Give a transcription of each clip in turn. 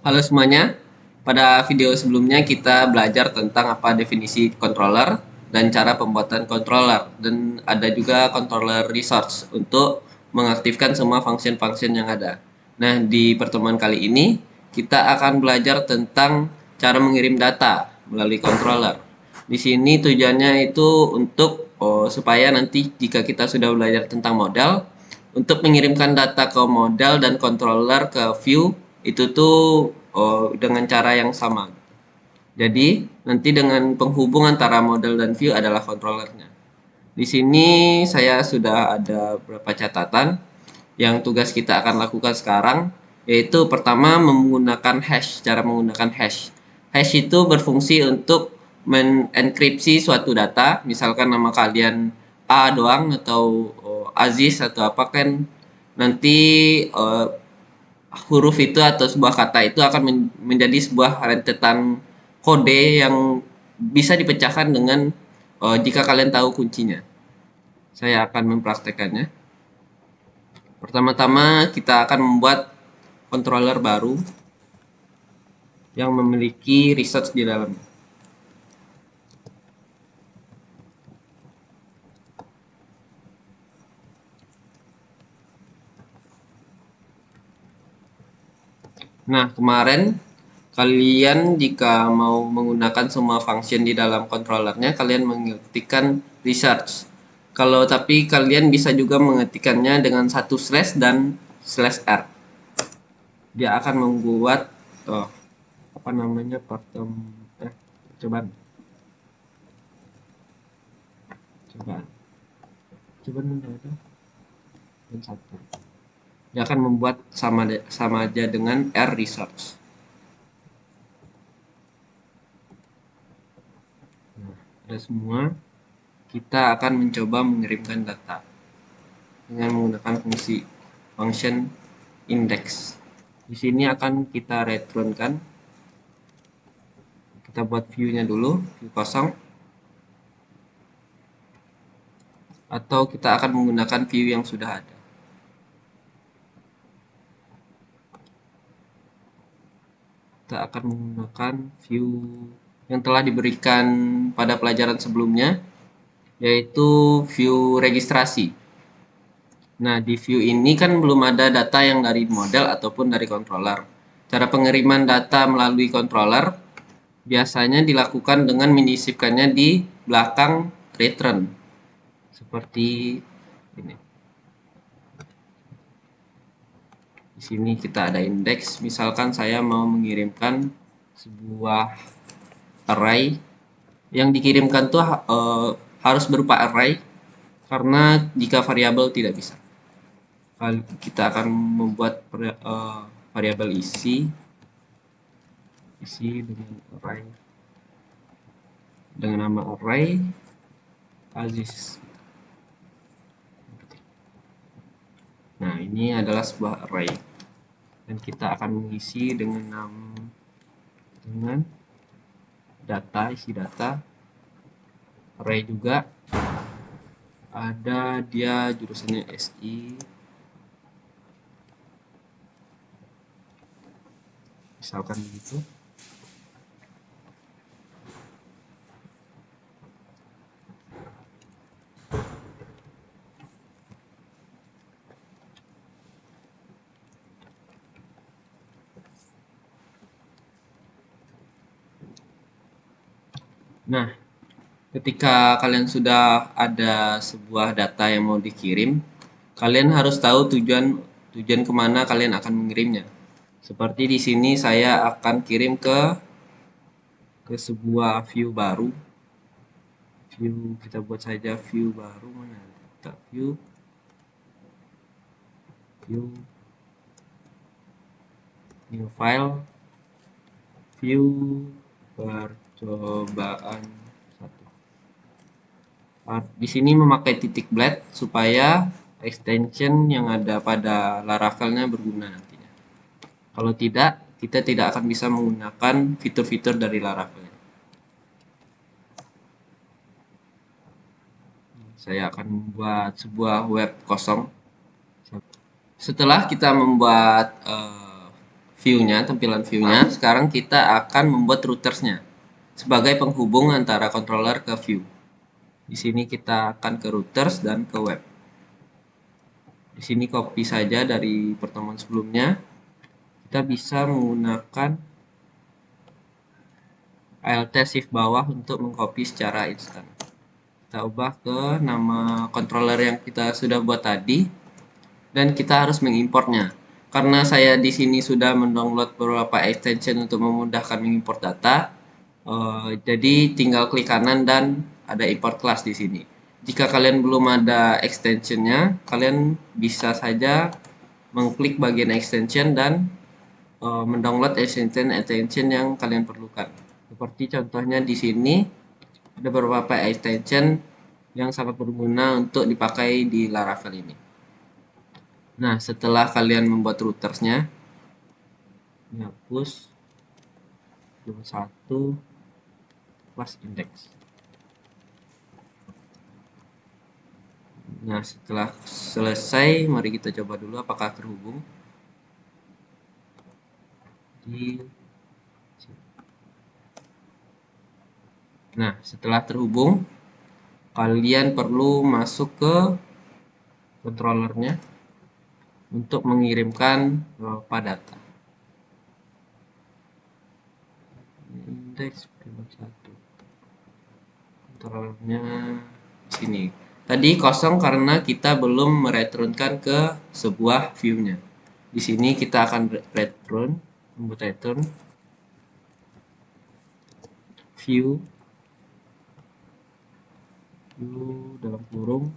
Halo semuanya, pada video sebelumnya kita belajar tentang apa definisi controller dan cara pembuatan controller, dan ada juga controller resource untuk mengaktifkan semua function-function yang ada. Nah, di pertemuan kali ini kita akan belajar tentang cara mengirim data melalui controller. Di sini tujuannya itu untuk supaya nanti jika kita sudah belajar tentang model, untuk mengirimkan data ke model dan controller ke view itu tuh dengan cara yang sama. Jadi nanti dengan penghubung antara model dan view adalah controllernya. Di sini saya sudah ada beberapa catatan yang tugas kita akan lakukan sekarang, yaitu pertama menggunakan hash. Cara menggunakan hash. Hash itu berfungsi untuk menenkripsi suatu data, misalkan nama kalian A doang atau Aziz atau apa, kan nanti huruf itu atau sebuah kata itu akan menjadi sebuah rentetan kode yang bisa dipecahkan dengan jika kalian tahu kuncinya. Saya akan mempraktekannya. Pertama-tama kita akan membuat controller baru yang memiliki resource di dalamnya. Nah, kemarin kalian jika mau menggunakan semua function di dalam controllernya, kalian mengetikkan research. Kalau tapi kalian bisa juga mengetikkannya dengan satu slash dan slash r. Dia akan membuat apa namanya coba coba coba ada dan satu. Dia akan membuat sama aja dengan r research. Nah, ada semua. Kita akan mencoba mengirimkan data dengan menggunakan fungsi function index. Di sini akan kita returnkan. Kita buat view-nya dulu, view kosong. Atau kita akan menggunakan view yang sudah ada. Kita akan menggunakan view yang telah diberikan pada pelajaran sebelumnya, yaitu view registrasi. Nah, di view ini kan belum ada data yang dari model ataupun dari controller. Cara pengiriman data melalui controller biasanya dilakukan dengan menyisipkannya di belakang return. Seperti ini. Di sini kita ada index. Misalkan saya mau mengirimkan sebuah array. Yang dikirimkan tuh harus berupa array, karena jika variabel tidak bisa. Kita akan membuat variabel isi dengan array, dengan nama array Aziz. Nah, ini adalah sebuah array dan kita akan mengisi dengan data, isi data. Array juga ada, dia jurusannya SI, misalkan begitu. Nah, ketika kalian sudah ada sebuah data yang mau dikirim, kalian harus tahu tujuan kemana kalian akan mengirimnya. Seperti di sini saya akan kirim ke sebuah view baru. View, kita buat saja view baru, mana? Kita view new file, view percobaan 1. Di sini memakai titik blade supaya extension yang ada pada Laravelnya berguna nantinya. Kalau tidak, kita tidak akan bisa menggunakan fitur-fitur dari Laravel. Saya akan membuat sebuah web kosong. Setelah kita membuat view-nya, tampilan view-nya. Sekarang kita akan membuat routersnya sebagai penghubung antara controller ke view. Di sini kita akan ke routers dan ke web. Di sini copy saja dari pertemuan sebelumnya. Kita bisa menggunakan Alt Shift bawah untuk mengcopy secara instan. Kita ubah ke nama controller yang kita sudah buat tadi dan kita harus mengimportnya. Karena saya di sini sudah mendownload beberapa extension untuk memudahkan mengimport data, jadi tinggal klik kanan dan ada import class di sini. Jika kalian belum ada extensionnya, kalian bisa saja mengklik bagian extension dan mendownload extension yang kalian perlukan. Seperti contohnya di sini ada beberapa extension yang sangat berguna untuk dipakai di Laravel ini. Nah, setelah kalian membuat routersnya, hapus 21 plus index. Nah, setelah selesai, mari kita coba dulu apakah terhubung. Nah, setelah terhubung, kalian perlu masuk ke controllernya untuk mengirimkan beberapa data. Index 1. Controllernya di sini. Tadi kosong karena kita belum mereturnkan ke sebuah view-nya. Di sini kita akan return, membuat return view dalam kurung.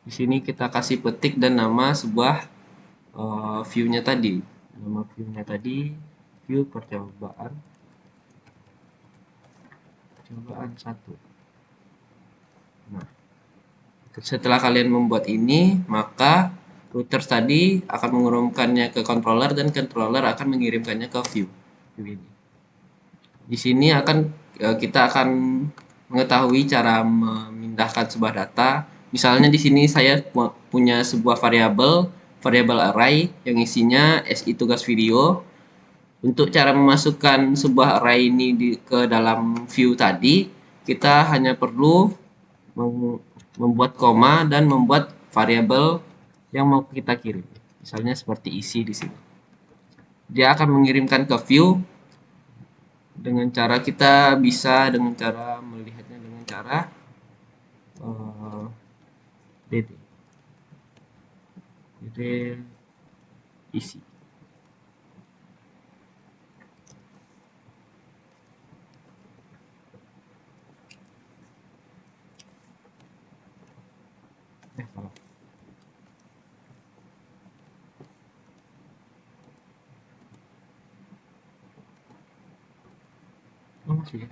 Di sini kita kasih petik dan nama sebuah view-nya tadi. Nama view-nya tadi view percobaan 1. Nah, setelah kalian membuat ini, maka routers tadi akan mengirimkannya ke controller dan controller akan mengirimkannya ke view ini. Di sini kita akan mengetahui cara memindahkan sebuah data. Misalnya di sini saya punya sebuah variabel array yang isinya SI tugas video. Untuk cara memasukkan sebuah array ini ke dalam view tadi, kita hanya perlu membuat koma dan membuat variabel yang mau kita kirim. Misalnya seperti isi di sini. Dia akan mengirimkan ke view dengan cara kita bisa dengan cara melihatnya dengan cara dd isi. Salah. Masih ya.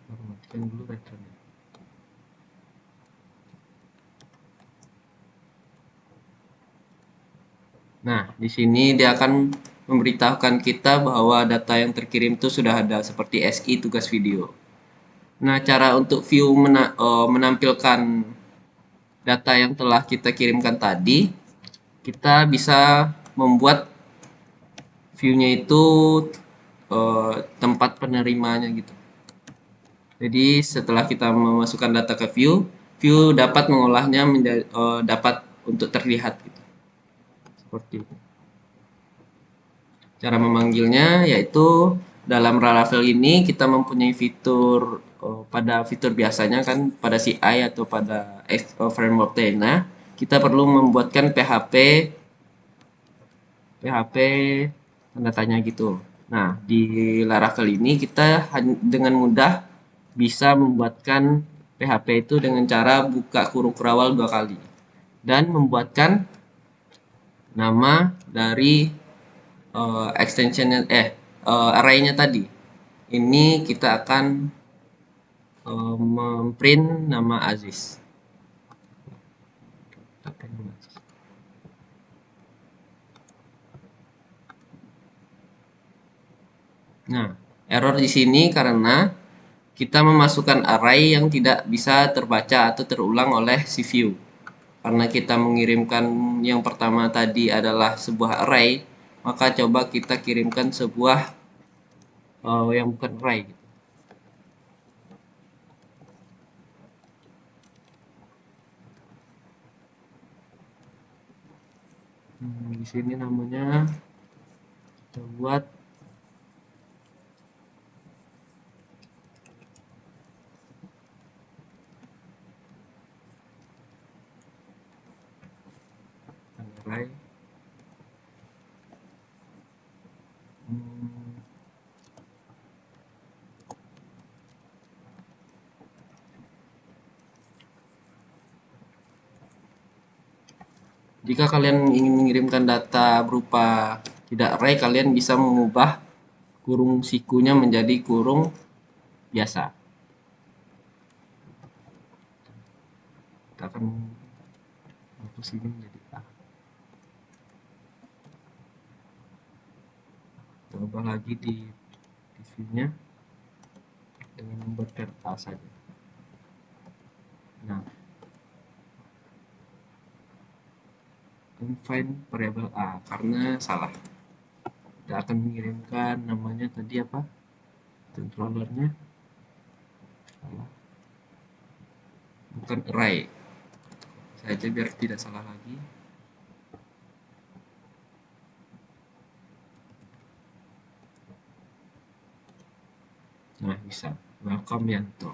Matikan dulu returnnya. Nah, di sini dia akan memberitahukan kita bahwa data yang terkirim itu sudah ada seperti SI tugas video. Nah, cara untuk view menampilkan data yang telah kita kirimkan tadi, kita bisa membuat view-nya itu tempat penerimanya gitu. Jadi setelah kita memasukkan data ke view dapat mengolahnya menjadi dapat untuk terlihat gitu. Seperti itu. Cara memanggilnya yaitu dalam Laravel ini kita mempunyai fitur pada fitur biasanya kan pada CI atau pada framework Tena kita perlu membuatkan PHP tanda tanya gitu. Nah, di Laravel ini kita dengan mudah bisa membuatkan PHP itu dengan cara buka kurung kurawal 2 kali dan membuatkan nama dari extensionnya array-nya tadi. Ini kita akan memprint nama Aziz. Nah, error di sini karena kita memasukkan array yang tidak bisa terbaca atau terulang oleh si view. Karena kita mengirimkan yang pertama tadi adalah sebuah array, maka coba kita kirimkan sebuah yang bukan array gitu. Di sini namanya kita buat array. Jika kalian ingin mengirimkan data berupa tidak array, kalian bisa mengubah kurung sikunya menjadi kurung biasa. Kita akan hapus ini menjadi A. Kita ubah lagi di view-nya dengan membuatkan A saja. Nah, unfind variable A karena salah. Kita akan mengirimkan namanya tadi apa? Controllernya salah. Bukan array. Saja biar tidak salah lagi. Nah, bisa. Welcome Yanto.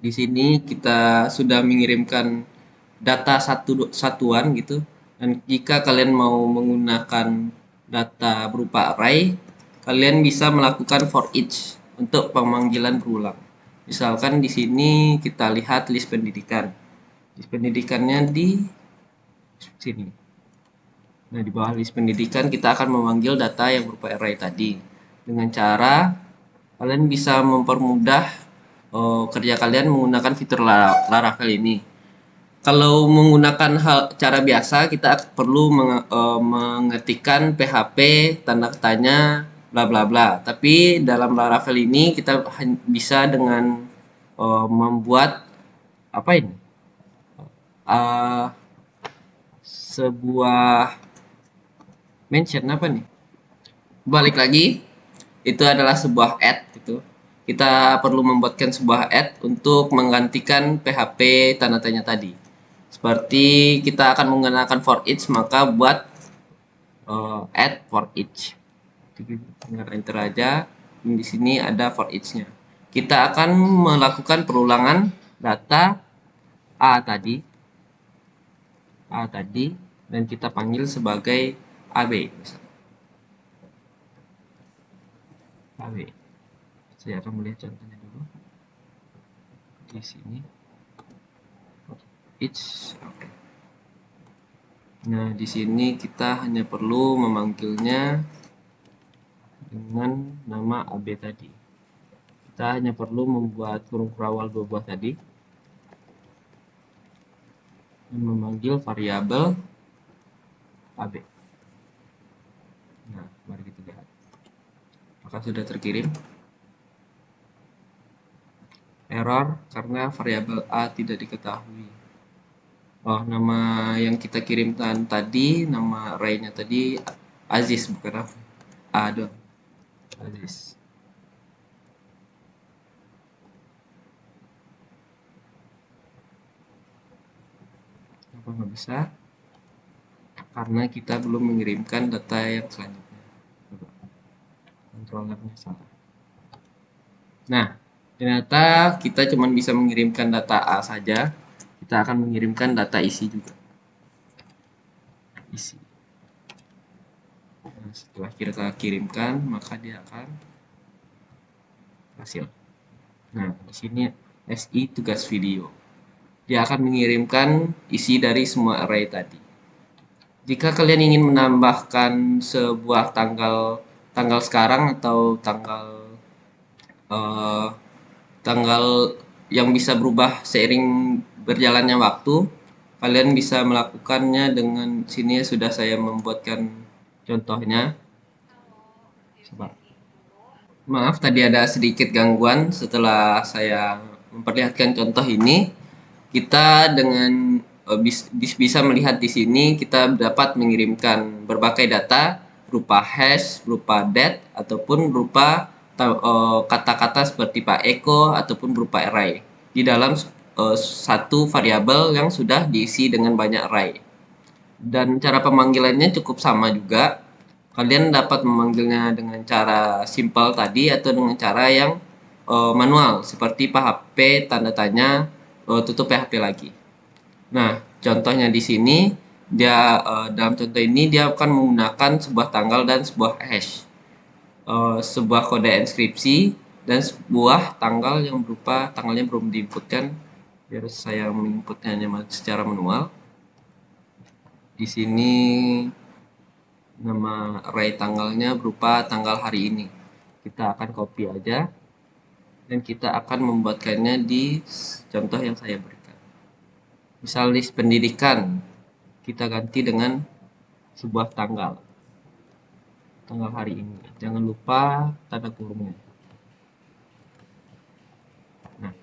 Di sini kita sudah mengirimkan data satuan gitu. Dan jika kalian mau menggunakan data berupa array, kalian bisa melakukan for each untuk pemanggilan berulang. Misalkan di sini kita lihat list pendidikan. List pendidikannya di sini. Nah, di bawah list pendidikan kita akan memanggil data yang berupa array tadi. Dengan cara kalian bisa mempermudah kerja kalian menggunakan fitur Laravel ini. Kalau menggunakan cara biasa, kita perlu mengetikkan PHP tanda tanya bla bla bla. Tapi dalam Laravel ini kita bisa dengan membuat apa ini? Sebuah mention apa nih? Balik lagi, itu adalah sebuah add gitu. Kita perlu membuatkan sebuah add untuk menggantikan PHP tanda tanya tadi. Seperti kita akan menggunakan for each, maka buat add for each. Tinggal enter aja. Di sini ada for each-nya. Kita akan melakukan perulangan data A tadi, dan kita panggil sebagai AB. AB. Saya akan melihat contohnya dulu di sini. Okay. Nah, di sini kita hanya perlu memanggilnya dengan nama AB tadi. Kita hanya perlu membuat kurung perawal 2 buah tadi dan memanggil variabel AB. Nah, mari kita lihat. Apakah sudah terkirim? Error karena variabel A tidak diketahui. Oh, nama yang kita kirimkan tadi, nama array-nya tadi Aziz, bukan A dong. Aziz. Kenapa nggak bisa? Karena kita belum mengirimkan data yang selanjutnya. Kontrolernya salah. Nah, ternyata kita cuma bisa mengirimkan data A saja. Kita akan mengirimkan data isi juga. Isi. Nah, setelah kita kirimkan, maka dia akan hasil. Nah, di sini SI tugas video. Dia akan mengirimkan isi dari semua array tadi. Jika kalian ingin menambahkan sebuah tanggal sekarang atau tanggal yang bisa berubah seiring berjalannya waktu, kalian bisa melakukannya dengan sini sudah saya membuatkan contohnya. Maaf tadi ada sedikit gangguan setelah saya memperlihatkan contoh ini. Kita dengan bisa melihat di sini kita dapat mengirimkan berbagai data berupa hash, berupa det, ataupun berupa kata-kata seperti Pak Eko ataupun berupa array di dalam satu variabel yang sudah diisi dengan banyak array. Dan cara pemanggilannya cukup sama juga. Kalian dapat memanggilnya dengan cara simple tadi atau dengan cara yang manual seperti PHP tanda tanya tutup PHP lagi. Nah, contohnya di sini dalam contoh ini dia akan menggunakan sebuah tanggal dan sebuah hash, sebuah kode inskripsi dan sebuah tanggal yang berupa tanggalnya belum diinputkan. Biar saya menginputnya secara manual. Di sini nama array tanggalnya berupa tanggal hari ini. Kita akan copy aja dan kita akan membuatkannya di contoh yang saya berikan. Misal list pendidikan, kita ganti dengan sebuah tanggal hari ini. Jangan lupa tanda kurungnya. Nah,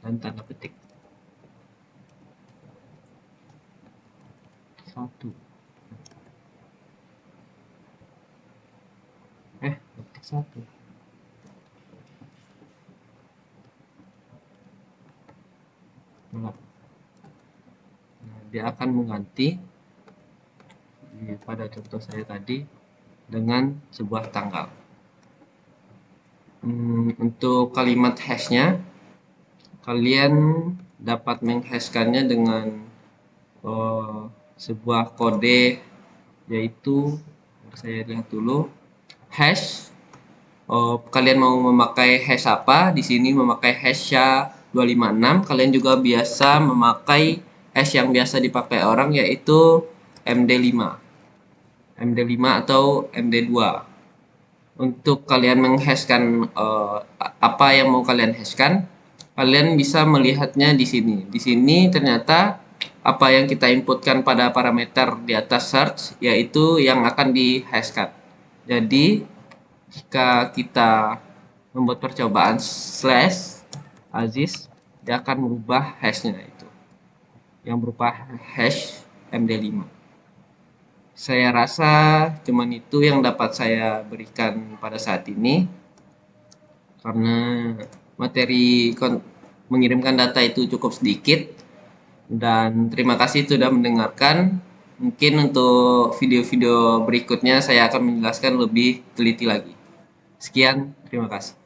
dan tanda petik. 1. Petik 1. Nah, dia akan mengganti pada contoh saya tadi dengan sebuah tanggal. Untuk kalimat hashnya, kalian dapat menghashkannya dengan sebuah kode, yaitu saya lihat dulu hash. Kalian mau memakai hash apa? Di sini memakai hash SHA-256. Kalian juga biasa memakai hash yang biasa dipakai orang, yaitu MD5 atau MD2. Untuk kalian menghashkan apa yang mau kalian hashkan, kalian bisa melihatnya di sini. Di sini ternyata apa yang kita inputkan pada parameter di atas search, yaitu yang akan dihashkan. Jadi jika kita membuat percobaan /Aziz, dia akan merubah hashnya itu yang berupa hash MD5. Saya rasa cuman itu yang dapat saya berikan pada saat ini, karena materi mengirimkan data itu cukup sedikit. Dan terima kasih sudah mendengarkan. Mungkin untuk video-video berikutnya saya akan menjelaskan lebih teliti lagi. Sekian, terima kasih.